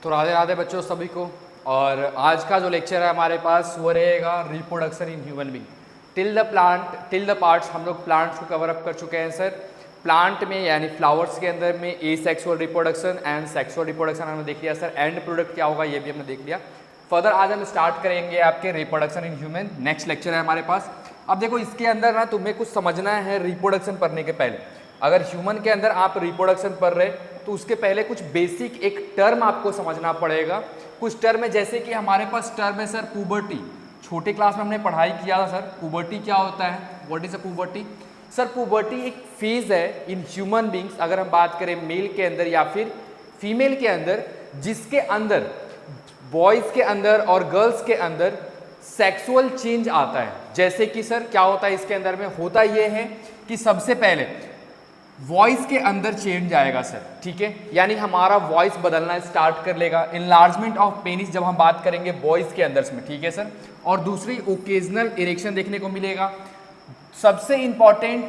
तो राधे राधे बच्चों सभी को। और आज का जो लेक्चर है हमारे पास वो रहेगा reproduction in human being. Till the parts हम लोग प्लांट्स को कवर अप कर चुके हैं सर। प्लांट में यानी फ्लावर्स के अंदर में ए sexual reproduction and sexual reproduction हमने देख लिया सर। एंड प्रोडक्ट क्या होगा ये भी हमने देख लिया। फर्दर आज हम स्टार्ट करेंगे आपके reproduction in human. Next lecture है हमारे पास। अब देखो इसके अंदर ना तुम्हें कुछ समझना है रिप्रोडक्शन पढ़ने के पहले। अगर ह्यूमन के अंदर आप रिप्रोडक्शन पढ़ रहे तो उसके पहले कुछ बेसिक एक टर्म आपको समझना पड़ेगा। कुछ टर्म है जैसे कि हमारे पास टर्म है सर पुबर्टी। छोटे क्लास में हमने पढ़ाई किया था सर पुबर्टी क्या होता है, what is a puberty. Sir puberty एक फेज है इन ह्यूमन बींग्स, अगर हम बात करें मेल के अंदर या फिर फीमेल के अंदर, जिसके अंदर बॉयज के अंदर और गर्ल्स के अंदर सेक्सुअल चेंज आता है। जैसे कि सर क्या होता है इसके अंदर में, होता ये है कि सबसे पहले वॉइस के अंदर चेंज आएगा सर, ठीक है, यानी हमारा वॉइस बदलना स्टार्ट कर लेगा। इनलार्जमेंट ऑफ पेनिस जब हम बात करेंगे बॉयज के अंदर में, ठीक है सर। और दूसरी ओकेजनल इरेक्शन देखने को मिलेगा। सबसे इंपॉर्टेंट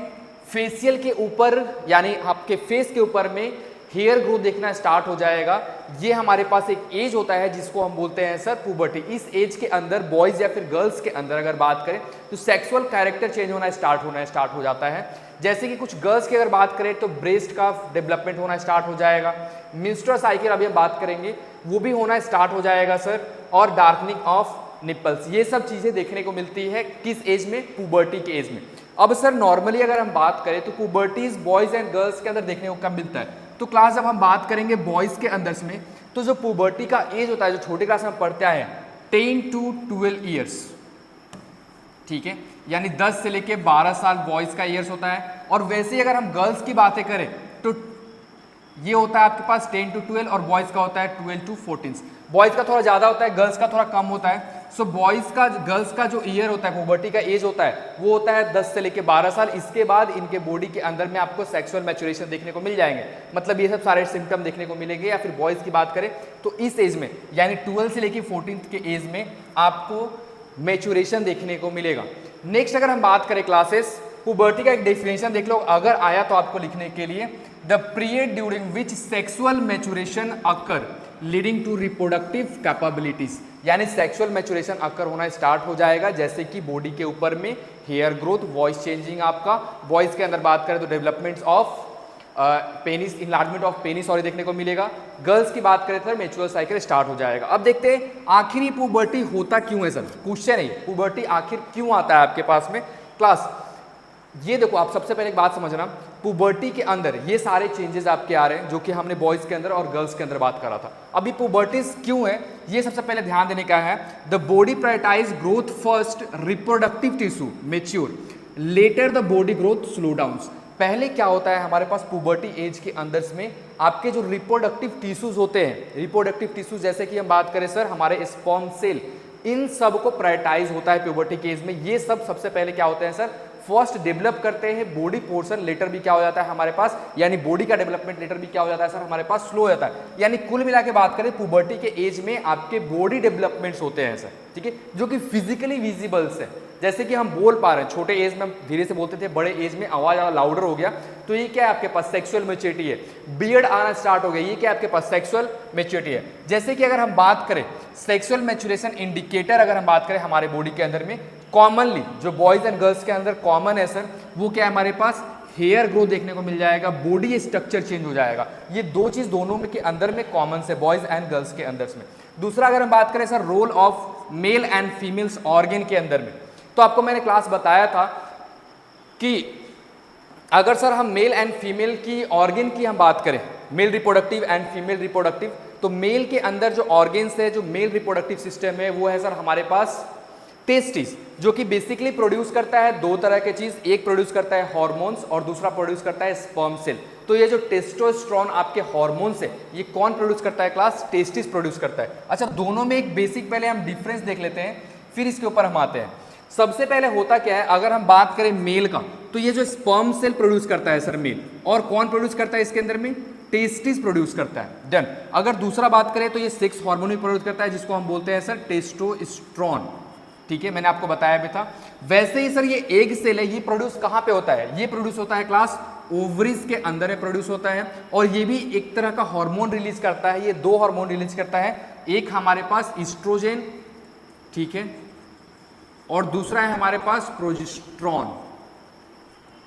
फेशियल के ऊपर यानी आपके फेस के ऊपर में हेयर ग्रोथ देखना स्टार्ट हो जाएगा। ये हमारे पास एक एज होता है जिसको हम बोलते हैं सर पुबर्टी। इस एज के अंदर बॉयज या फिर गर्ल्स के अंदर अगर बात करें तो सेक्सुअल कैरेक्टर चेंज होना स्टार्ट हो जाता है। जैसे कि कुछ गर्ल्स की अगर बात करें तो ब्रेस्ट का डेवलपमेंट होना स्टार्ट हो जाएगा। मेंस्ट्रुअल साइकिल अभी हम बात करेंगे वो भी होना स्टार्ट हो जाएगा सर। और डार्कनिंग ऑफ निपल्स, ये सब चीजें देखने को मिलती है किस एज में, पुबर्टी के एज में। अब सर नॉर्मली अगर हम बात करें तो पुबर्टीज बॉयज एंड गर्ल्स के अंदर देखने को कम मिलता है। तो क्लास जब हम बात करेंगे बॉयज के अंदर में तो जो पुबर्टी का एज होता है जो छोटे क्लास में पढ़ते हैं 10 to 12 ईयर्स, ठीक है, यानी 10 से लेके 12 साल बॉयज का ईयर्स होता है। और वैसे ही अगर हम गर्ल्स की बातें करें तो ये होता है आपके पास 10 to 12 और बॉयज का होता है 12 to 14। बॉयज का थोड़ा ज्यादा होता है, गर्ल्स का थोड़ा कम होता है। सो बॉयज का गर्ल्स का जो ईयर होता है पुबर्टी का एज होता है वो होता है 10 से लेके 12 साल। इसके बाद इनके बॉडी के अंदर में आपको सेक्सुअल मैच्योरेशन देखने को मिल जाएंगे, मतलब ये सब सारे सिम्टम देखने को मिलेंगे। या फिर बॉयज की बात करें तो इस एज में यानी 12 से लेके 14 के एज में आपको मैच्योरेशन देखने को मिलेगा। नेक्स्ट अगर हम बात करें क्लासेस, पुबर्टी का एक डेफिनेशन देख लो अगर आया तो आपको लिखने के लिए, the period during which sexual maturation occur leading to reproductive capabilities, यानी सेक्सुअल मैच्योरेशन अकर होना स्टार्ट हो जाएगा। जैसे कि बॉडी के ऊपर में हेयर ग्रोथ, वॉइस चेंजिंग, आपका बॉयज के अंदर बात करें तो development of penis, enlargement of penis और देखने को मिलेगा। गर्ल्स की बात करें तो मेच्योर साइकिल स्टार्ट हो जाएगा। अब देखते हैं आखिर पुबर्टी होता क्यों है सर, क्वेश्चन है पुबर्टी आखिर क्यों आता है आपके पास में क्लास। ये देखो आप सबसे पहले एक बात समझना, पुबर्टी के अंदर ये सारे चेंजेस आपके आ रहे हैं जो कि हमने बॉयज के अंदर और गर्ल्स के अंदर बात करा था। अभी पुबर्टीज क्यों है ये सबसे पहले ध्यान देने का है। The body prioritise growth first, reproductive tissue mature, later the body growth slow down. पहले क्या होता है हमारे पास पुबर्टी एज के अंदर में आपके जो रिप्रोडक्टिव टिश्यूज होते हैं, रिप्रोडक्टिव टिश्यूज जैसे कि हम बात करें सर हमारे स्पर्म सेल, इन सब को प्रायोरिटाइज होता है प्यूबर्टी के एज में। ये सब सबसे पहले क्या होते हैं सर, फर्स्ट डेवलप करते हैं बॉडी पोर्शन, लेटर भी क्या हो जाता है हमारे पास, यानी बॉडी का डेवलपमेंट लेटर भी क्या हो जाता है सर हमारे पास स्लो हो जाता है। यानी कुल मिला के बात करें पुबर्टी के एज में आपके बॉडी डेवलपमेंट्स होते हैं सर, ठीक है, जो कि फिजिकली विजिबल्स है। जैसे कि हम बोल पा रहे हैं, छोटे एज में हम धीरे से बोलते थे, बड़े एज में आवाज ज़्यादा लाउडर हो गया, तो ये क्या है आपके पास सेक्सुअल मैच्योरिटी है। बियर्ड आना स्टार्ट हो गया, ये क्या है आपके पास सेक्सुअल मैच्योरिटी है। जैसे कि अगर हम बात करें सेक्सुअल मैच्योरेशन इंडिकेटर, अगर हम बात करें हमारे बॉडी के अंदर में कॉमनली जो बॉयज एंड गर्ल्स के अंदर कॉमन है सर, वो क्या है हमारे पास हेयर ग्रोथ देखने को मिल जाएगा, बॉडी स्ट्रक्चर चेंज हो जाएगा। ये दो चीज दोनों में के अंदर में कॉमन से बॉयज एंड गर्ल्स के अंदर में। दूसरा अगर हम बात करें sir role of male and females organ के अंदर में, तो आपको मैंने क्लास बताया था कि अगर सर हम मेल एंड फीमेल की ऑर्गन की हम बात करें, male reproductive and female reproductive, तो मेल के अंदर जो ऑर्गन्स है, जो मेल रिप्रोडक्टिव सिस्टम है वो है सर हमारे पास टेस्टिस, जो कि बेसिकली प्रोड्यूस करता है दो तरह के चीज, एक प्रोड्यूस करता है हार्मोन्स और दूसरा प्रोड्यूस करता है स्पर्म सेल। तो ये जो टेस्टोस्टेरोन आपके हार्मोन्स है ये कौन प्रोड्यूस करता है क्लास, टेस्टिस प्रोड्यूस करता है। अच्छा दोनों में एक बेसिक पहले हम डिफरेंस देख लेते हैं फिर इसके ऊपर हम आते हैं। सबसे पहले होता क्या है, अगर हम बात करें मेल का तो ये जो स्पर्म सेल प्रोड्यूस करता है सर मेल, और कौन प्रोड्यूस करता है इसके अंदर में, टेस्टिस प्रोड्यूस करता है। डन। अगर दूसरा बात करें तो ये सेक्स हार्मोन प्रोड्यूस करता है जिसको हम बोलते हैं सर टेस्टोस्टेरोन, ठीक है, मैंने आपको बताया भी था। वैसे ही सर ये एग सेल है, ये प्रोड्यूस कहाँ पे होता है, ये प्रोड्यूस होता है क्लास ओवरीज के अंदर में प्रोड्यूस होता है और ये भी एक तरह का हार्मोन रिलीज करता है। ये दो हार्मोन रिलीज करता है, एक हमारे पास ईस्ट्रोजन, ठीक है, और दूसरा है हमारे पास प्रोजेस्टेरोन।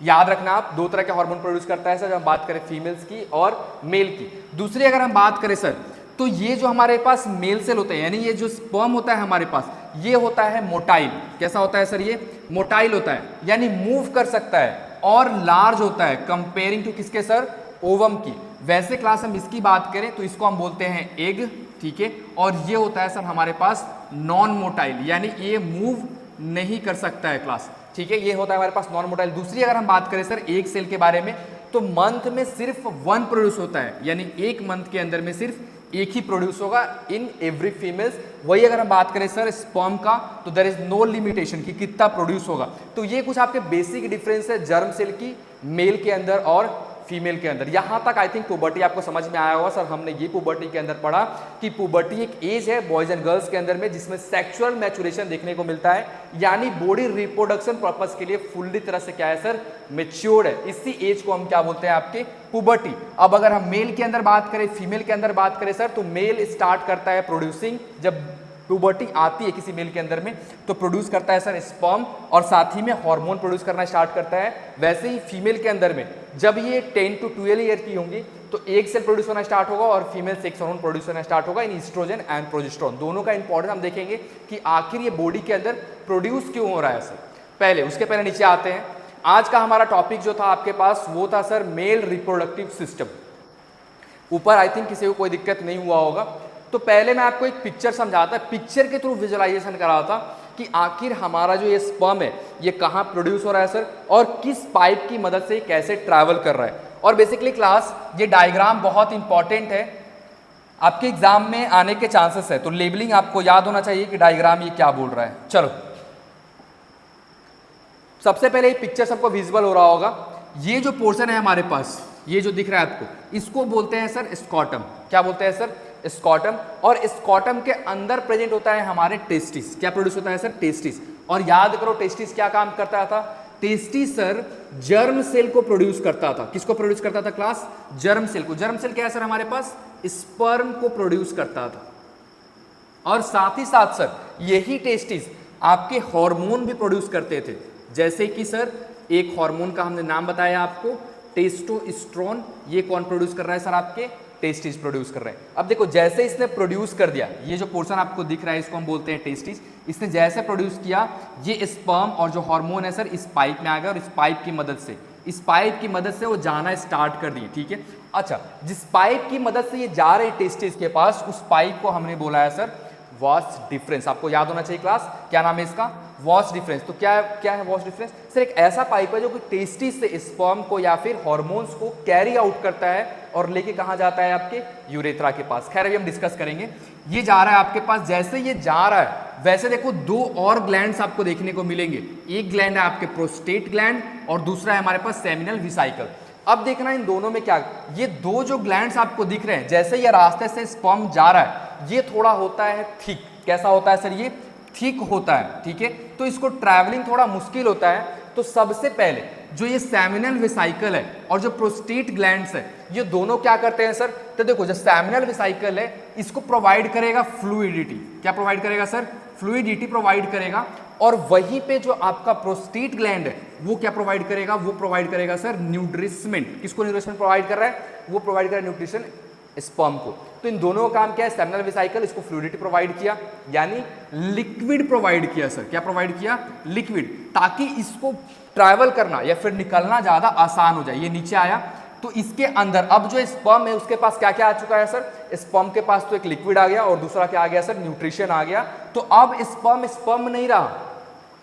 याद रखना आप, दो तरह के हार्मोन प्रोड्यूस करता है सर, जब हम बात करें फीमेल्स की और मेल की। दूसरी अगर हम बात करें सर, तो ये जो हमारे पास मेल सेल होते हैं, यानी ये जो स्पर्म होता है हमारे पास, ये होता है मोटाइल। कैसा होता है सर? ये मोटाइल होता है, यानी मूव कर सकता है और लार्ज होता है कंपेयरिंग टू किसके सर? ओवम की। वैसे क्लास हम इसकी बात करें तो इसको हम बोलते हैं एग, ठीक है, और ये होता है सर हमारे पास नॉन मोटाइल, यानी ये मूव नहीं कर सकता है क्लास, ठीक है, ये होता है हमारे पास नॉन मोटाइल। दूसरी अगर हम बात करें सर एक सेल के बारे में, तो मंथ में सिर्फ 1 प्रोड्यूस होता है, यानी एक मंथ के अंदर में सिर्फ एक ही प्रोड्यूस होगा इन एवरी फीमेल्स। वही अगर हम बात करें सर स्पर्म का, तो देयर इज नो लिमिटेशन कि कितना प्रोड्यूस होगा। तो ये कुछ आपके बेसिक डिफरेंस है जर्म सेल की मेल के अंदर और फीमेल के अंदर। यहाँ तक आई थिंक पुबर्टी आपको समझ में आया होगा सर। हमने ये पुबर्टी के अंदर पढ़ा कि पुबर्टी एक एज है बॉयज एंड गर्ल्स के अंदर में जिसमें सेक्सुअल मैचुरेशन देखने को मिलता है, यानी बॉडी रिप्रोडक्शन पर्पस के लिए फुल्ली तरह से क्या है सर? मेच्योर्ड है। इसी एज को हम क्या बोलते हैं? आपके पुबर्टी। अब अगर हम मेल के अंदर बात करें, फीमेल के अंदर बात करें सर, तो मेल स्टार्ट करता है प्रोड्यूसिंग, जब प्यूबर्टी आती है किसी मेल के अंदर में तो प्रोड्यूस करता है सर स्पर्म और साथ ही में हार्मोन प्रोड्यूस करना स्टार्ट करता है। वैसे ही फीमेल के अंदर में जब ये 10 to 12 ईयर की होंगी तो एक सेल प्रोड्यूस होना स्टार्ट होगा और फीमेल सेक्स हार्मोन प्रोड्यूस होना स्टार्ट होगा इन ईस्ट्रोजन एंड प्रोजेस्टेरोन। दोनों का इंपॉर्टेंस हम देखेंगे कि आखिर ये बॉडी के अंदर प्रोड्यूस क्यों हो रहा है सर। पहले उसके पहले नीचे आते हैं। आज का हमारा टॉपिक जो था आपके पास वो था सर मेल रिप्रोडक्टिव सिस्टम। ऊपर आई थिंक किसी को कोई दिक्कत नहीं हुआ होगा। तो पहले मैं आपको एक पिक्चर समझाता, पिक्चर के थ्रू विजुअलाइजेशन कराता कि आखिर हमारा जो ये स्पर्म है ये कहाँ प्रोड्यूस हो रहा है सर और किस पाइप की मदद से ये कैसे ट्रैवल कर रहा है। और बेसिकली क्लास ये डायग्राम बहुत इंपॉर्टेंट है, आपके एग्जाम में आने के चांसेस है, तो लेबलिंग आपको याद होना चाहिए कि डायग्राम ये क्या बोल रहा है। चलो सबसे पहले ये पिक्चर सबको विजिबल हो रहा होगा। ये जो पोर्शन है हमारे पास, ये जो दिख रहा है आपको, इसको बोलते हैं सर स्कॉटम। क्या बोलते हैं सर? स्कॉटम। और स्कॉटम के अंदर प्रेजेंट होता है हमारे टेस्टिस। क्या प्रोड्यूस होता है सर? टेस्टिस। और याद करो टेस्टिस क्या काम करता था? टेस्टिस सर जर्म सेल को प्रोड्यूस करता था। किसको प्रोड्यूस करता था क्लास? जर्म सेल को। जर्म सेल क्या है सर हमारे पास? स्पर्म को प्रोड्यूस करता था। और साथ ही साथ सर यही टेस्टिस आपके हार्मोन भी प्रोड्यूस करते थे, जैसे कि सर एक हार्मोन का हमने नाम बताया आपको, टेस्टोस्टेरोन। ये कौन प्रोड्यूस कर रहा है सर? आपके टेस्टिस प्रोड्यूस कर रहे हैं। अब देखो जैसे इसने प्रोड्यूस कर दिया, ये जो पोर्शन आपको दिख रहा है इसको हम बोलते हैं टेस्टिस। इसने जैसे प्रोड्यूस किया, ये स्पर्म और जो हार्मोन है सर इस पाइप में आ गया और इस पाइप की मदद से वो जाना स्टार्ट कर दिए, ठीक है। अच्छा, जिस पाइप की मदद से ये जा रहे टेस्टिस के पास, उस पाइप को हमने बोला है सर वॉस डिफरेंस। आपको याद होना चाहिए क्लास, क्या नाम है इसका? Was difference. तो क्या है वॉस डिफरेंस? सर एक ऐसा पाइप है जो कि टेस्टिस से स्पर्म को या फिर हार्मोन्स को कैरी आउट करता है और लेके कहाँ जाता है? आपके यूरेथ्रा के पास। खैर अभी हम डिस्कस करेंगे। ये जा रहा है आपके पास, जैसे ये जा रहा है वैसे देखो दो और ग्लैंड्स आपको देखने को मिलेंगे। एक ग्लैंड है आपके प्रोस्टेट ग्लैंड और दूसरा है हमारे पास सेमिनल वेसिकल। अब देखना इन दोनों में क्या, ये दो जो ग्लैंड्स आपको दिख रहे हैं, जैसे ये रास्ते से स्पर्म जा रहा है, ये थोड़ा होता है थिक। कैसा होता है सर? ये थिक होता है, ठीक है। तो इसको ट्रैवलिंग थोड़ा मुश्किल होता है। तो सबसे पहले जो ये सेमिनल वेसिकल है और जो प्रोस्टेट ग्लैंड्स है, ये दोनों क्या करते हैं सर? तो देखो जो सेमिनल वेसिकल है इसको प्रोवाइड करेगा फ्लूइडिटी। क्या प्रोवाइड करेगा सर? फ्लूइडिटी प्रोवाइड करेगा। और वहीं पे जो आपका प्रोस्टेट ग्लैंड है वो क्या प्रोवाइड करेगा? वो प्रोवाइड करेगा सर न्यूट्रिशमेंट। किसको न्यूट्रिशमेंट प्रोवाइड कर रहा है? वो प्रोवाइड कर रहा है न्यूट्रिशन स्पर्म को। तो इन दोनों का काम क्या है? सेमिनल वेसिकल इसको फ्लूइडिटी प्रोवाइड किया, यानी लिक्विड प्रोवाइड किया सर। क्या प्रोवाइड किया? लिक्विड, ताकि इसको ट्रैवल करना या फिर निकलना ज्यादा आसान हो जाए। ये नीचे आया तो इसके अंदर अब जो स्पर्म है उसके पास क्या क्या आ चुका है सर? स्पर्म के पास तो एक लिक्विड आ गया और दूसरा क्या आ गया सर? न्यूट्रिशन आ गया। तो अब स्पर्म नहीं रहा,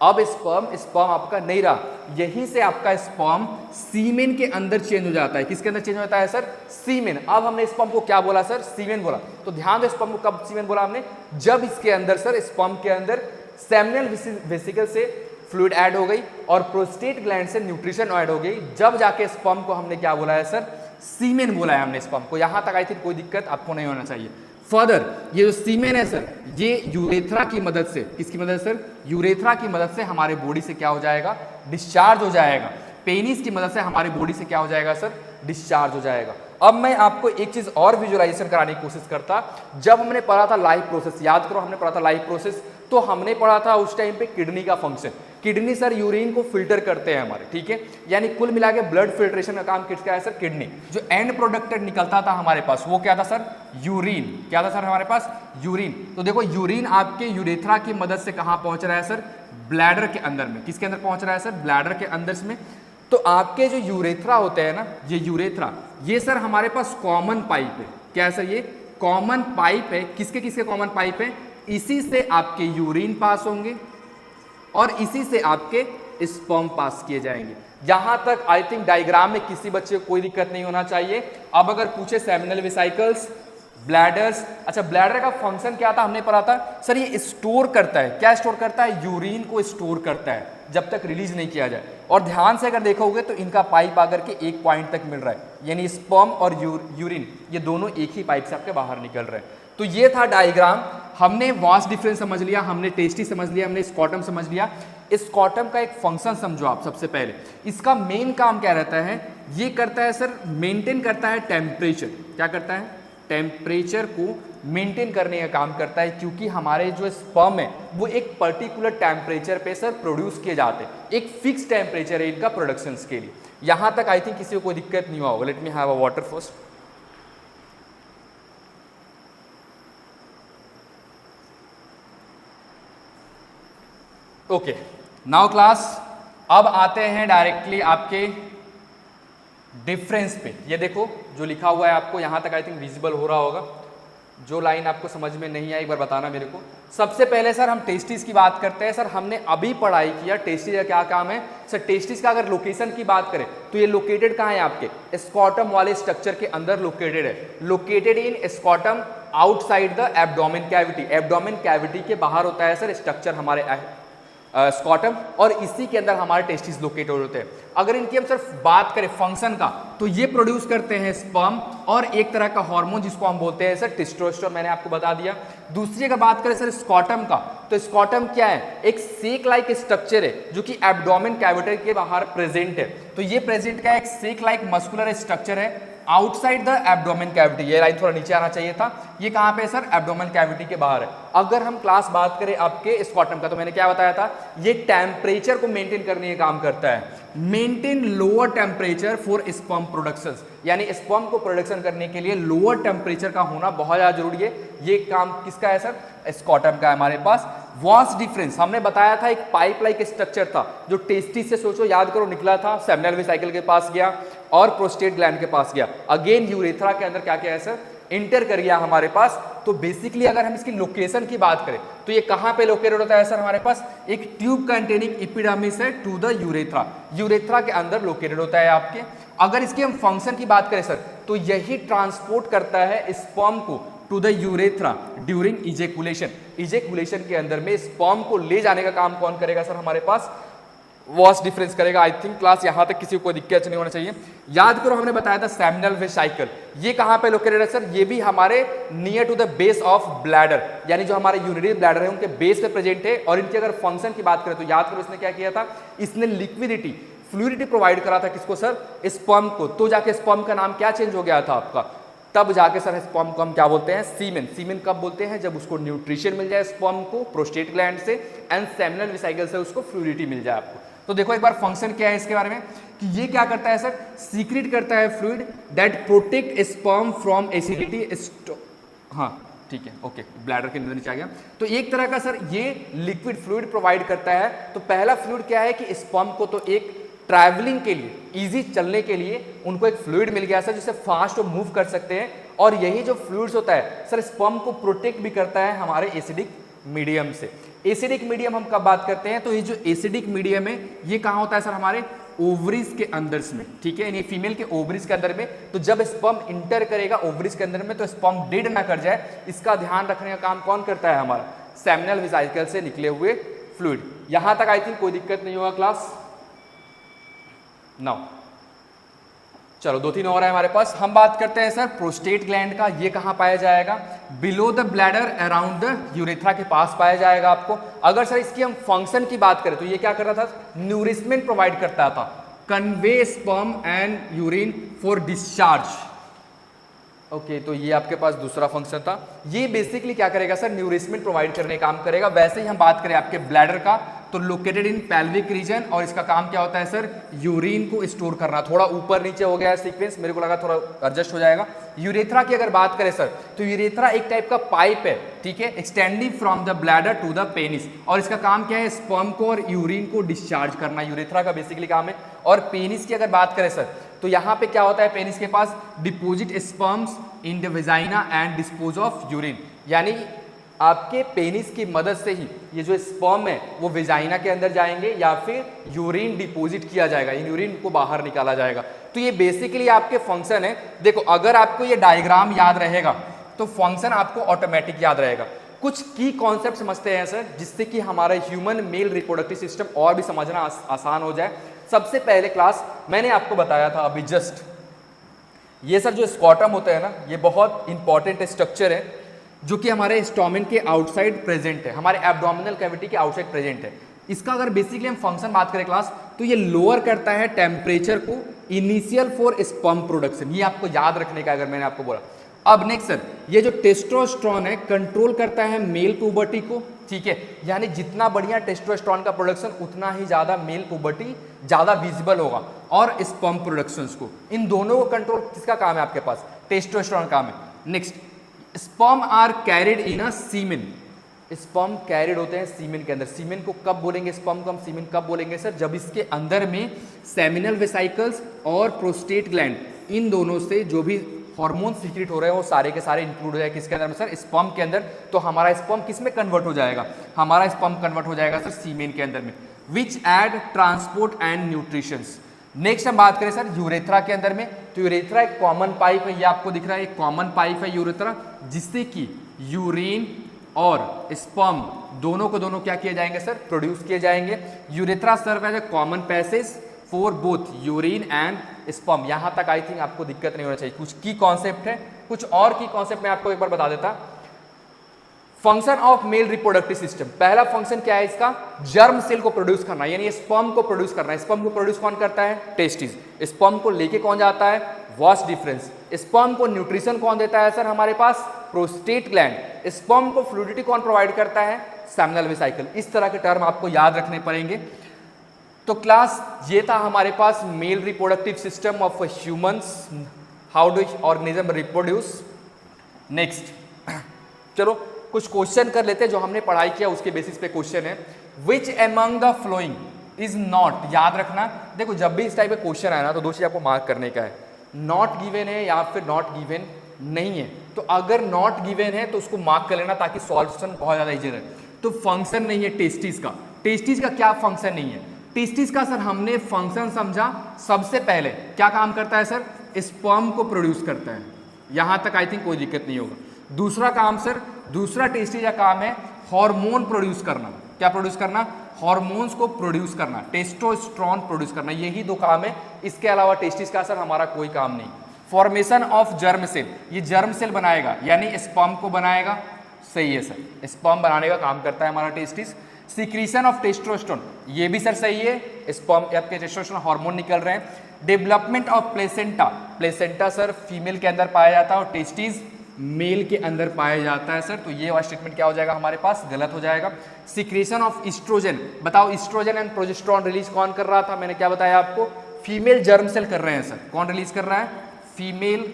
अब स्पर्म आपका नहीं रहा। यहीं से आपका स्पर्म सीमेन के अंदर चेंज हो जाता है। किसके अंदर चेंज होता है सर? सीमेन। अब हमने स्पर्म को क्या बोला सर? सीमेन बोला। तो ध्यान दो, स्पर्म को कब सीमेन बोला हमने? जब इसके अंदर सर स्पर्म के अंदर सेमिनल वेसिकल से फ्लूइड ऐड हो गई और प्रोस्टेट ग्लैंड से न्यूट्रिशन ऐड हो गई, जब जाके स्पर्म को हमने क्या बोला है सर? सीमेन बोला है हमने स्पर्म को। यहां तक आई थिंक कोई दिक्कत आपको नहीं होना चाहिए। फर्दर ये जो सीमेन है सर, ये यूरेथ्रा की मदद से, किसकी मदद सर? यूरेथ्रा की मदद से हमारे बॉडी से क्या हो जाएगा? डिस्चार्ज हो जाएगा। पेनिस की मदद से हमारी बॉडी से क्या हो जाएगा सर, डिस्चार्ज हो जाएगा। अब मैं आपको एक चीज और विजुअलाइजेशन कराने की कोशिश करता, जब हमने पढ़ा था लाइफ प्रोसेस, याद करो हमने पढ़ा था लाइफ प्रोसेस, तो हमने पढ़ा था उस टाइम पे किडनी का फंक्शन। किडनी सर यूरिन को फिल्टर करते हैं हमारे, ठीक है, यानी कुल मिला के ब्लड फिल्ट्रेशन का काम किसका है सर, किडनी। जो एंड प्रोडक्ट निकलता था हमारे पास वो क्या था सर, यूरिन। क्या था सर हमारे पास, यूरिन। तो देखो यूरिन आपके यूरेथ्रा की मदद से कहाँ पहुंच रहा है सर, ब्लैडर के अंदर में। किसके अंदर पहुंच रहा है सर, ब्लैडर के अंदर में। तो आपके जो यूरेथ्रा होते हैं ना, ये यूरेथ्रा, ये सर हमारे पास कॉमन पाइप है। क्या है सर, ये कॉमन पाइप है। किसके किसके कॉमन पाइप है, इसी से आपके यूरिन पास होंगे और इसी से आपके स्पर्म पास किए जाएंगे। यहां तक आई थिंक डायग्राम में किसी बच्चे को कोई दिक्कत नहीं होना चाहिए। अब अगर पूछे सेमिनल वेसिकल्स, ब्लैडर्स, अच्छा ब्लैडर का फंक्शन क्या था हमने पढ़ा था सर, ये स्टोर करता है। क्या स्टोर करता है, यूरिन को स्टोर करता है जब तक रिलीज नहीं किया जाए। और ध्यान से अगर देखोगे तो इनका पाइप आकर के एक पॉइंट तक मिल रहा है, यानी स्पर्म और यूरिन ये दोनों एक ही पाइप से आपके बाहर निकल रहे हैं। तो ये था डायग्राम। हमने वास डिफरेंस समझ लिया, हमने टेस्टी समझ लिया, हमने स्कॉटम समझ लिया। स्कॉटम का एक फंक्शन समझो आप सबसे पहले। इसका मेन काम क्या रहता है, ये करता है सर मेंटेन करता है टेम्परेचर। क्या करता है, टेम्परेचर को मेंटेन करने का काम करता है, क्योंकि हमारे जो स्पर्म है वो एक पर्टिकुलर टेम्परेचर पे सर प्रोड्यूस किए जाते हैं। एक फिक्स टेम्परेचर है इनका प्रोडक्शन के लिए। यहां तक आई थिंक किसी को कोई दिक्कत नहीं हुआ होगा। Let me have a water first. Okay now class, अब आते हैं डायरेक्टली आपके डिफरेंस पे। ये देखो जो लिखा हुआ है आपको यहां तक आई थिंक विजिबल हो रहा होगा। जो लाइन आपको समझ में नहीं आई एक बार बताना मेरे को। सबसे पहले सर हम टेस्टिस की बात करते हैं। सर हमने अभी पढ़ाई किया टेस्टिस का क्या काम है सर। टेस्टिस का अगर लोकेशन की बात करें तो ये लोकेटेड कहाँ है, आपके स्कॉटम वाले स्ट्रक्चर के अंदर लोकेटेड है। Located in scrotum outside the abdomen cavity. Abdomen cavity के बाहर होता है सर स्ट्रक्चर हमारे स्कॉटम, और इसी के अंदर हमारे टेस्टिस लोकेटेड होते हैं। अगर इनकी हम सिर्फ बात करें फंक्शन का, तो ये प्रोड्यूस करते हैं स्पर्म और एक तरह का हार्मोन जिसको हम बोलते हैं सर टेस्टोस्टेरोन, मैंने आपको बता दिया। दूसरी अगर बात करें सर स्कॉटम का, तो स्कॉटम क्या है, एक सेक लाइक स्ट्रक्चर है जो कि एब्डोमेन कैविटी के बाहर प्रेजेंट है। तो ये प्रेजेंट क्या है, एक सेक लाइक मस्कुलर स्ट्रक्चर है आउटसाइड द एब्डोमेन कैविटी। ये लाइन थोड़ा नीचे आना चाहिए था। ये कहाँ पे सर, एब्डोमेन कैविटी के बाहर है। अगर हम क्लास बात करें आपके स्कॉटम का, तो मैंने क्या बताया था, ये टेम्परेचर को मेंटेन करने का काम करता है। Maintain lower temperature for sperm production, यानी स्पर्म को प्रोडक्शन करने के लिए लोअर टेम्परेचर का होना बहुत ज़्यादा जरूरी है। ये काम किसका है सर, स्कॉटम का है हमारे पास। वास डिफरेंस हमने बताया था, एक पाइप लाइक स्ट्रक्चर था जो टेस्टिस से सोचो याद करो निकला था, सेमिनल वेसिकल के पास गया और प्रोस्टेट ग्लैंड के पास गया, अगेन यूरेथ्रा के अंदर क्या क्या है सर, इंटर कर गया हमारे पास। तो बेसिकली अगर हम इसकी लोकेशन की बात करें तो ये कहाँ पे लोकेटेड होता है सर, हमारे पास एक ट्यूब कंटेनिंग एपिडर्मिस है टू द यूरेथ्रा। यूरेथ्रा के अंदर लोकेटेड होता है आपके। अगर इसके हम फंक्शन की बात करें सर, तो यही ट्रांसपोर्ट करता है स्पर्म को to the urethra during ejaculation. Ejaculation के अंदर में स्पर्म को ले जाने का काम कौन करेगा सर, हमारे पास वास डिफरेंस करेगा। आई थिंक क्लास यहां तक किसी को कोई दिक्कत नहीं होना चाहिए। याद करो हमने बताया था सेमिनल वेसिकल, ये कहां पे लोकेटेड है सर, ये भी हमारे near to the base of bladder, यानी जो हमारे यूरिनरी ब्लैडर है उनके बेस पे प्रेजेंट है। और इनकी अगर फंक्शन की बात करें तो याद करो इसने क्या किया था, इसने लिक्विडिटी फ्लूइडिटी प्रोवाइड करा था किसको सर, स्पर्म को। तो जाके स्पर्म का नाम क्या चेंज हो गया था आपका, तब जाके सर स्पर्म को हम क्या बोलते हैं, सीमेन। सीमेन कब बोलते हैं, जब उसको न्यूट्रिशन मिल जाए स्पर्म को प्रोस्टेट ग्लैंड से, एंड सेमिनल वेसिकल से उसको फ्लूइडिटी मिल जाए आपको। तो देखो एक बार फंक्शन क्या है इसके बारे में, कि ये क्या करता है सर, सीक्रेट करता है fluid that protect sperm from acidity. हाँ ठीक है, ओके, ब्लैडर के अंदर नीचे आ गया। तो एक तरह का सर ये लिक्विड फ्लूइड प्रोवाइड करता है। तो पहला फ्लूइड क्या है कि स्पर्म को तो एक ट्रैवलिंग के लिए, इजी चलने के लिए उनको एक फ्लूइड मिल गया सर जिससे फास्ट वो मूव कर सकते हैं। और यही जो फ्लूइड्स होता है सर स्पर्म को प्रोटेक्ट भी करता है हमारे एसिडिक मीडियम से। एसिडिक मीडियम हम कब बात करते हैं, तो ये जो एसिडिक मीडियम है ये कहाँ होता है सर, हमारे ओवरीज के अंदर में, ठीक है, यानी फीमेल के ओवरीज के अंदर में। तो जब स्पर्म इंटर करेगा ओवरीज के अंदर में तो स्पर्म डेड ना कर जाए, इसका ध्यान रखने का काम कौन करता है, हमारा सेमिनल वेसिकल से निकले हुए फ्लूइड। यहां तक आई थिंक कोई दिक्कत नहीं होगा क्लास। नाउ चलो 2-3 और है हमारे पास। हम बात करते हैं सर प्रोस्टेट ग्लैंड का। ये कहाँ पाया जाएगा, below the bladder around the urethra के पास पाया जाएगा आपको। अगर सर इसकी हम फंक्शन की बात करें तो ये क्या कर रहा था, न्यूरिशमेंट प्रोवाइड करता था convey sperm and urine for discharge. Okay तो ये आपके पास दूसरा फंक्शन था। ये बेसिकली क्या करेगा सर, न्यूरिशमेंट प्रोवाइड करने का काम करेगा। वैसे ही हम बात करें आपके ब्लैडर का, तो लोकेटेड इन पेल्विक रीजन, और इसका काम क्या होता है सर, यूरिन को स्टोर करना। थोड़ा ऊपर नीचे हो गया है सीक्वेंस, मेरे को लगा थोड़ा एडजस्ट हो जाएगा। यूरेथ्रा की अगर बात करें सर, तो यूरेथ्रा एक टाइप का पाइप है, ठीक है, extending from the bladder to the penis, और इसका काम क्या है, स्पर्म को और यूरिन को डिस्चार्ज करना, यूरेथ्रा का बेसिकली काम है। और पेनिस की अगर बात करें सर, तो यहाँ पे क्या होता है, पेनिस के पास deposit sperms in the vagina and dispose of urine, यानी आपके पेनिस की मदद से ही ये जो स्पर्म है वो वेजाइना के अंदर जाएंगे या फिर यूरिन डिपोजिट किया जाएगा, इन यूरिन को बाहर निकाला जाएगा। तो ये बेसिकली आपके फंक्शन है। देखो अगर आपको ये डायग्राम याद रहेगा तो फंक्शन आपको ऑटोमेटिक याद रहेगा। कुछ की कॉन्सेप्ट समझते हैं सर, जिससे कि हमारा ह्यूमन मेल रिप्रोडक्टिव सिस्टम और भी समझना आसान हो जाए। सबसे पहले क्लास मैंने आपको बताया था अभी जस्ट, ये सर जो स्कॉटम होता है ना, ये बहुत इंपॉर्टेंट स्ट्रक्चर है जो कि हमारे स्टोमन के आउटसाइड प्रेजेंट है, हमारे एब्डोमिनल कैविटी के आउटसाइड प्रेजेंट है। इसका अगर बेसिकली हम फंक्शन बात करें क्लास, तो ये लोअर करता है टेम्परेचर को इनिशियल फॉर स्पर्म प्रोडक्शन, ये आपको याद रखने का अगर मैंने आपको बोला। अब नेक्स्ट सर, ये जो टेस्टोस्टेरोन है कंट्रोल करता है मेल प्यूबर्टी को, ठीक है, यानी जितना बढ़िया टेस्टोस्टेरोन का प्रोडक्शन उतना ही ज़्यादा मेल प्यूबर्टी ज़्यादा विजिबल होगा, और स्पर्म प्रोडक्शंस को, इन दोनों को कंट्रोल किसका काम है आपके पास, टेस्टोस्टेरोन काम है। Next, sperm are carried in a semen, sperm carried होते हैं सीमेन के अंदर। सीमेन को कब बोलेंगे, स्पर्म को हम सीमेन कब बोलेंगे सर, जब इसके अंदर में सेमिनल वेसाइकल्स और प्रोस्टेट ग्लैंड, इन दोनों से जो भी हार्मोन सीक्रेट हो रहे हैं वो सारे के सारे इंक्लूड हो जाए किसके अंदर में सर, स्पर्म के अंदर। तो हमारा स्पर्म किस में कन्वर्ट हो जाएगा, हमारा स्पर्म कन्वर्ट हो जाएगा सर सीमेन के अंदर में, which aid transport and nutritions. Next हम बात करें सर यूरेथ्रा के अंदर में, तो यूरेथ्रा एक कॉमन पाइप है, ये आपको दिख रहा है, एक कॉमन पाइप है यूरेथ्रा, जिससे कि यूरिन और स्पर्म दोनों को दोनों क्या किए जाएंगे सर, प्रोड्यूस किए जाएंगे। Urethra serve as a common passage for both urine and sperm. यहाँ तक आई थिंक आपको दिक्कत नहीं होना चाहिए। कुछ की कॉन्सेप्ट है, कुछ और की कॉन्सेप्ट मैं आपको एक बार बता देता। Function of male reproductive system, पहला फंक्शन क्या है इसका, जर्म सेल को प्रोड्यूस करना, यानी स्पर्म को प्रोड्यूस करना है। स्पर्म को प्रोड्यूस कौन करता है, टेस्टिस। स्पर्म को लेके कौन जाता है, वास डिफरेंस। स्पर्म को न्यूट्रिशन कौन देता है सर, हमारे पास प्रोस्टेट ग्लैंड। स्पर्म को फ्लूइडिटी कौन प्रोवाइड करता है, सेमिनल वेसाइकल। इस तरह के टर्म आपको याद रखने पड़ेंगे। तो क्लास ये था हमारे पास male reproductive system of humans, how do organism reproduce. Next चलो कुछ क्वेश्चन कर लेते हैं जो हमने पढ़ाई किया उसके बेसिस पे क्वेश्चन है। Which among the following is not, याद रखना, देखो जब भी इस टाइप का क्वेश्चन आया ना तो दो चीज आपको मार्क करने का है, नॉट गिवन है या फिर नॉट गिवन नहीं है। तो अगर नॉट गिवन है तो उसको मार्क कर लेना ताकि सॉल्यूशन बहुत ज्यादा इजी रहे। तो फंक्शन नहीं है टेस्टिस का, टेस्टिस का क्या फंक्शन नहीं है, टेस्टिस का सर हमने फंक्शन समझा, सबसे पहले क्या काम करता है सर, स्पर्म को प्रोड्यूस करता है, यहां तक आई थिंक कोई दिक्कत नहीं होगा। दूसरा काम सर, दूसरा टेस्टिस का काम है हार्मोन प्रोड्यूस करना, क्या प्रोड्यूस करना, हार्मोन्स को प्रोड्यूस करना, टेस्टोस्टेरोन प्रोड्यूस करना, यही दो काम है। इसके अलावा टेस्टिस का सर हमारा कोई काम नहीं। फॉर्मेशन ऑफ जर्म सेल, ये जर्म सेल बनाएगा यानी स्पर्म को बनाएगा, सही है सर, स्पर्म बनाने का काम करता है हमारा टेस्टिस। सिक्रीशन ऑफ टेस्टोस्टेरोन, ये भी सर सही है, स्पर्म आपके टेस्टोस्टेरोन हार्मोन निकल रहे हैं। Development of placenta, placenta sir female के अंदर पाया जाता है और टेस्टिस मेल के अंदर पाया जाता है सर, तो ये वाला स्टेटमेंट क्या हो जाएगा हमारे पास, गलत हो जाएगा। सिक्रीशन ऑफ ईस्ट्रोजन, बताओ ईस्ट्रोजन एंड प्रोजेस्टेरोन रिलीज कौन कर रहा था, मैंने क्या बताया आपको, फीमेल जर्म सेल कर रहे हैं सर, कौन रिलीज कर रहा है, फीमेल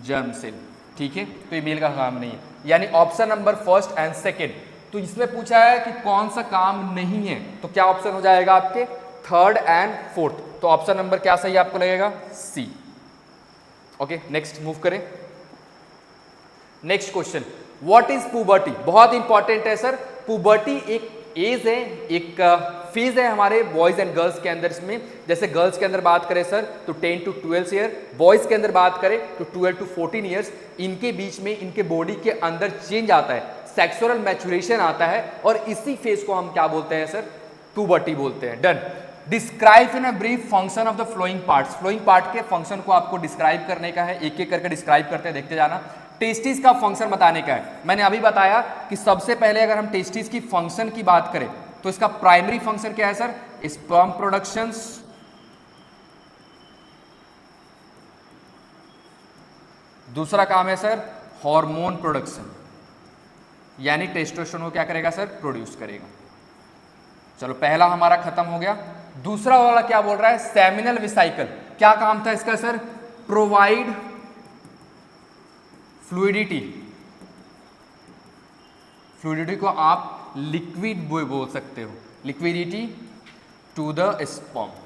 जर्म सेल, ठीक है, तो ये मेल का काम नहीं है, यानी option number first and second. तो इसमें पूछा है कि कौन सा काम नहीं है, तो क्या ऑप्शन हो जाएगा आपके थर्ड एंड फोर्थ, तो ऑप्शन नंबर क्या सही आपको लगेगा, सी। ओके नेक्स्ट मूव करें। Next question, what is puberty, बहुत इंपॉर्टेंट है सर। पुबर्टी एक एज है, एक फेज है हमारे बॉयज एंड गर्ल्स के अंदर। इसमें जैसे गर्ल्स के अंदर बात करें सर तो 10 to 12 ईयर, बॉयज के अंदर बात करें तो 12 to 14 ईयर्स, इनके बीच में इनके बॉडी के अंदर चेंज आता है, सेक्सुअल मैच्योरेशन आता है, और इसी फेज को हम क्या बोलते हैं सर, पुबर्टी बोलते हैं। Done. Describe in a brief function of the following parts, following part के फंक्शन को आपको डिस्क्राइब करने का है, एक एक करके डिस्क्राइब करते हैं, देखते जाना। टेस्टिस का फंक्शन बताने का है, मैंने अभी बताया कि सबसे पहले अगर हम टेस्टिस की फंक्शन की बात करें तो इसका प्राइमरी फंक्शन क्या है सर? स्पर्म प्रोडक्शंस, दूसरा काम है सर हार्मोन प्रोडक्शन, यानी टेस्टोस्टेरोन को क्या करेगा सर? प्रोड्यूस करेगा। चलो पहला हमारा खत्म हो गया। दूसरा वाला क्या बोल रहा है? सेमिनल वेसिकल, क्या काम था इसका सर? प्रोवाइड फ्लूइडिटी, फ्लूइडिटी को आप लिक्विड बोल सकते हो, लिक्विडिटी टू द स्पर्म।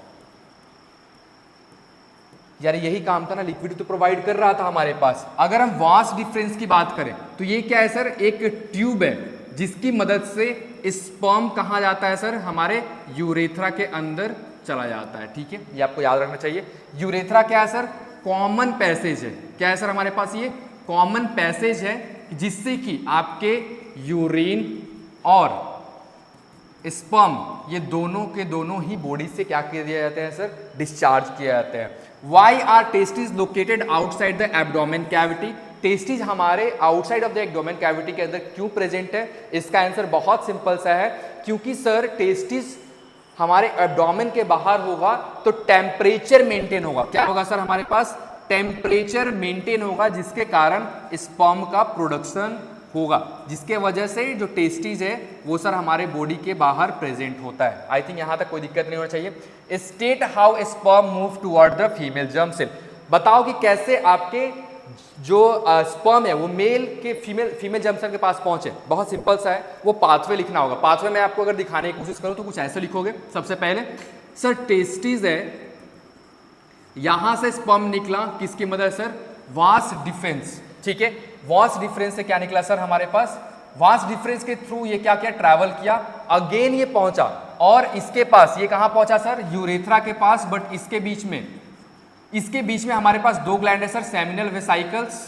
यार यही काम था ना, लिक्विड तो प्रोवाइड कर रहा था हमारे पास। अगर हम वास डिफरेंस की बात करें तो ये क्या है सर? एक ट्यूब है जिसकी मदद से स्पर्म कहाँ जाता है सर? हमारे यूरेथ्रा के अंदर चला जाता है। ठीक है, ये आपको याद रखना चाहिए। यूरेथ्रा क्या है सर? कॉमन पैसेज है। क्या है सर हमारे पास? ये कॉमन पैसेज है जिससे कि आपके यूरिन और स्पर्म ये दोनों के दोनों ही बॉडी से क्या किए दिए जाते हैं सर? डिस्चार्ज किए जाते हैं। Why are testis located outside the abdomen cavity? Testis हमारे outside of the abdomen cavity के अंदर क्यों प्रेजेंट है? इसका आंसर बहुत सिंपल सा है, क्योंकि सर टेस्टिस हमारे एब्डोमेन के बाहर होगा तो टेम्परेचर मेंटेन होगा। क्या होगा सर हमारे पास? टेम्परेचर मेंटेन होगा, जिसके कारण स्पर्म का प्रोडक्शन होगा, जिसके वजह से जो टेस्टिस है वो सर हमारे बॉडी के बाहर प्रेजेंट होता है। आई थिंक यहां तक कोई दिक्कत नहीं होना चाहिए। State how sperm move toward the female germ cell, बताओ कि कैसे आपके जो स्पर्म है वो मेल के फीमेल जर्म सेल के पास पहुंचे। बहुत सिंपल सा है, वो पाथवे लिखना होगा। पाथवे में आपको अगर दिखाने की कोशिश करूं तो कुछ ऐसे लिखोगे। सबसे पहले सर टेस्टिस है, यहां से स्पर्म निकला, किसकी मदद सर? Vas deferens. ठीक है, वास डिफरेंस से क्या निकला सर हमारे पास? वास डिफरेंस के थ्रू ये क्या किया? ट्रैवल किया, अगेन ये पहुंचा और इसके पास ये कहां पहुंचा सर? यूरेथ्रा के पास। बट इसके बीच में हमारे पास दो ग्लैंड है सर, सेमिनल वेसिकल्स,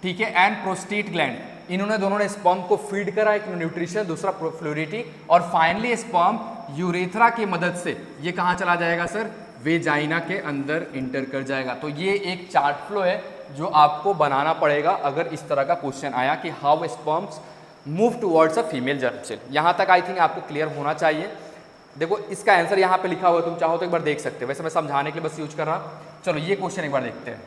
ठीक है, एंड प्रोस्टेट ग्लैंड। इन्होंने दोनों ने स्पर्म को फीड करा, एक न्यूट्रिशन, दूसरा फ्लूइडिटी, और फाइनली स्पर्म यूरेथ्रा की मदद से ये कहां चला जाएगा सर? वेजाइना के अंदर इंटर कर जाएगा। तो ये एक चार्ट फ्लो है जो आपको बनाना पड़ेगा अगर इस तरह का क्वेश्चन आया कि how sperms move towards a female germ cell. यहाँ तक आई थिंक आपको क्लियर होना चाहिए। देखो इसका आंसर यहाँ पे लिखा हुआ है, तुम चाहो तो एक बार देख सकते हो, वैसे मैं समझाने के लिए बस यूज कर रहा। चलो ये क्वेश्चन एक बार देखते हैं।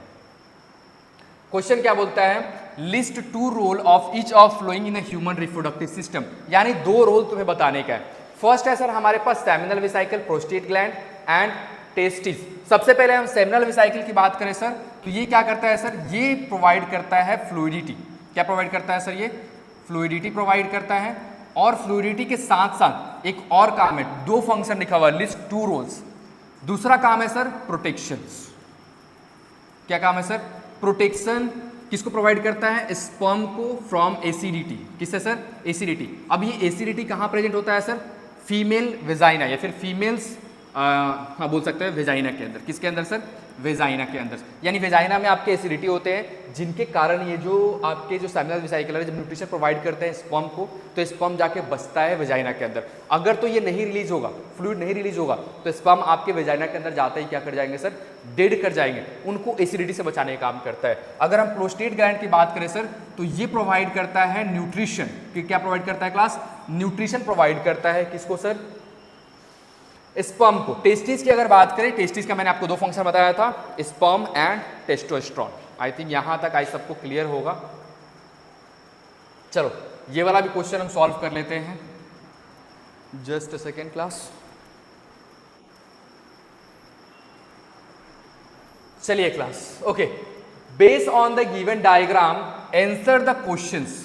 क्वेश्चन क्या बोलता है? List 2 role of each of following in human reproductive system, यानी 2 रोल तुम्हें बताने का है। फर्स्ट है सर हमारे पास seminal vesicle, prostate gland and testis. सबसे पहले हम सेमिनल वेसिकल की बात करें सर तो ये क्या करता है सर? ये प्रोवाइड करता है फ्लूइडिटी। क्या प्रोवाइड करता है सर? ये फ्लूइडिटी प्रोवाइड करता है। और फ्लूइडिटी के साथ साथ एक और काम है, 2 फंक्शन लिखा हुआ है, लिस्ट 2 रोल्स। दूसरा काम है सर प्रोटेक्शंस। क्या काम है सर? प्रोटेक्शन। किसको प्रोवाइड करता है? स्पर्म को फ्रॉम एसिडिटी। किससे सर? एसिडिटी। अब ये एसिडिटी कहाँ प्रेजेंट होता है सर? फीमेल वेजाइना या फिर फीमेल्स हाँ बोल सकते हैं वेजाइना के अंदर। किसके अंदर सर? वेजाइना के अंदर। यानी वेजाइना में आपके एसिडिटी होते हैं, जिनके कारण ये जो आपके जो सेमिनल वेसिकल है जब न्यूट्रिशन प्रोवाइड करते हैं स्पर्म को, तो स्पर्म जाके बसता है वेजाइना के अंदर। अगर तो ये नहीं रिलीज होगा, फ्लूइड नहीं रिलीज होगा, तो स्पर्म आपके वेजाइना के अंदर जाते ही क्या कर जाएंगे सर? डेड कर जाएंगे। उनको एसिडिटी से बचाने का काम करता है। अगर हम प्रोस्टेट ग्लैंड की बात करें सर तो ये प्रोवाइड करता है न्यूट्रिशन। क्या प्रोवाइड करता है क्लास? न्यूट्रिशन प्रोवाइड करता है। किसको सर? स्पर्म को। टेस्टिस की अगर बात करें, टेस्टिस का मैंने आपको 2 फंक्शन बताया था, sperm and testosterone. I think यहां तक आज सबको क्लियर होगा। चलो ये वाला भी क्वेश्चन हम सॉल्व कर लेते हैं। Just a second class. चलिए class, okay. Based on the given diagram answer the questions.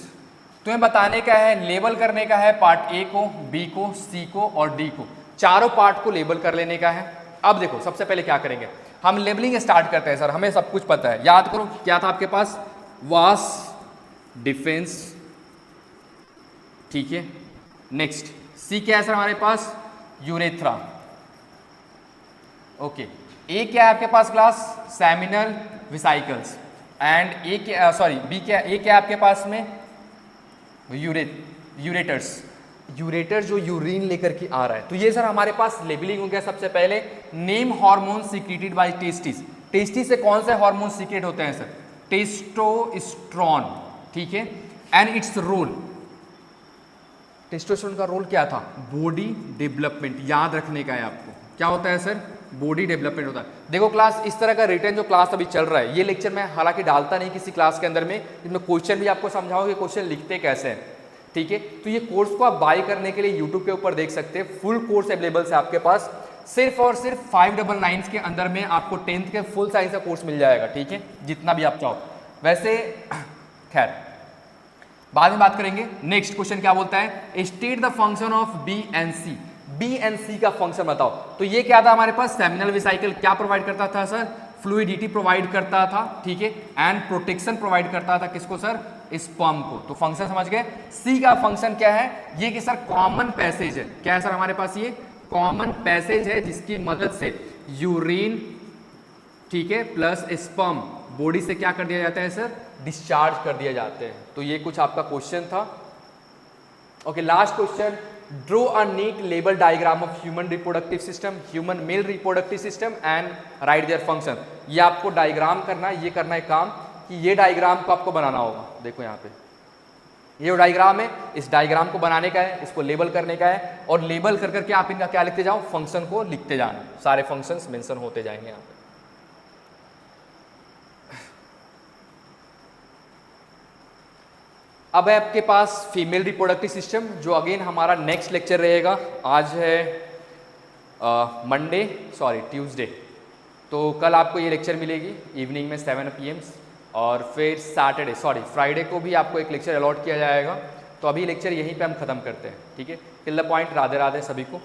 तुम्हें बताने का है, लेबल करने का है पार्ट ए को, बी को, सी को और डी को। चारों पार्ट को लेबल कर लेने का है। अब देखो सबसे पहले क्या करेंगे, हम लेबलिंग स्टार्ट करते हैं। सर हमें सब कुछ पता है, याद करो क्या था आपके पास? वास डिफेंस, ठीक है। नेक्स्ट सी क्या है सर हमारे पास? Urethra, okay. ए क्या है आपके पास क्लास? Seminal vesicles. एंड ए क्या, सॉरी बी क्या, ए क्या है आपके पास में? यूरेटर्स। यूरेटर जो यूरिन लेकर के आ रहा है। तो ये सर हमारे पास लेबलिंग हो गया। सबसे पहले name hormone secreted by testis. Testis से कौन से हार्मोन सीक्रेट होते हैं सर? टेस्टोस्टेरोन, ठीक है। एंड इट्स रोल, टेस्टोस्टेरोन का रोल क्या था? बॉडी डेवलपमेंट, याद रखने का है आपको। क्या होता है सर? बॉडी डेवलपमेंट होता है। देखो क्लास, इस तरह का रिटर्न जो क्लास अभी चल रहा है, ये लेक्चर मैं हालांकि डालता नहीं किसी क्लास के अंदर में, इसमें क्वेश्चन भी आपको समझाऊंगा कि क्वेश्चन लिखते कैसे हैं, ठीक है। तो ये कोर्स को आप बाय करने के लिए यूट्यूब के ऊपर देख सकते हैं, फुल कोर्स अवेलेबल है आपके पास। सिर्फ और सिर्फ 599 के अंदर में आपको 10th के फुल साइंस का कोर्स मिल जाएगा, ठीक है, जितना भी आप चाहो। वैसे खैर बाद में बात करेंगे। नेक्स्ट क्वेश्चन क्या बोलता है? State the function of B and C. B and C का फंक्शन बताओ। तो ये क्या था हमारे पास? सेमिनल वेसिकल क्या प्रोवाइड करता था सर? फ्लूइडिटी प्रोवाइड करता था, ठीक है, एंड प्रोटेक्शन प्रोवाइड करता था किसको सर? स्पर्म को। तो फंक्शन समझ गए। सी का फंक्शन क्या है? ये कि सर कॉमन पैसेज है। क्या है सर हमारे पास? ये कॉमन पैसेज है जिसकी मदद से यूरिन, ठीक है, प्लस स्पर्म बॉडी से क्या कर दिया जाता है सर? डिस्चार्ज कर दिया जाते हैं। तो ये कुछ आपका क्वेश्चन था। Okay, last question, draw a neat label diagram of human reproductive system, human male reproductive system and write their function. ये आपको डायग्राम करना है, ये करना है काम कि ये डायग्राम को आपको बनाना होगा। देखो यहाँ पे ये जो डायग्राम है, इस डायग्राम को बनाने का है, इसको लेबल करने का है, और लेबल कर करके आप इनका क्या लिखते जाओ? फंक्शन को लिखते जाना। सारे फंक्शंस मेंशन होते जाएंगे यहाँ पे। अब है आपके पास फीमेल रिप्रोडक्टिव सिस्टम, जो अगेन हमारा नेक्स्ट लेक्चर रहेगा। आज है ट्यूसडे, तो कल आपको ये लेक्चर मिलेगी इवनिंग में 7 PM, और फिर फ्राइडे को भी आपको एक लेक्चर अलॉट किया जाएगा। तो अभी लेक्चर यहीं पे हम ख़त्म करते हैं, ठीक है। Till the point, Radhe Radhe सभी को।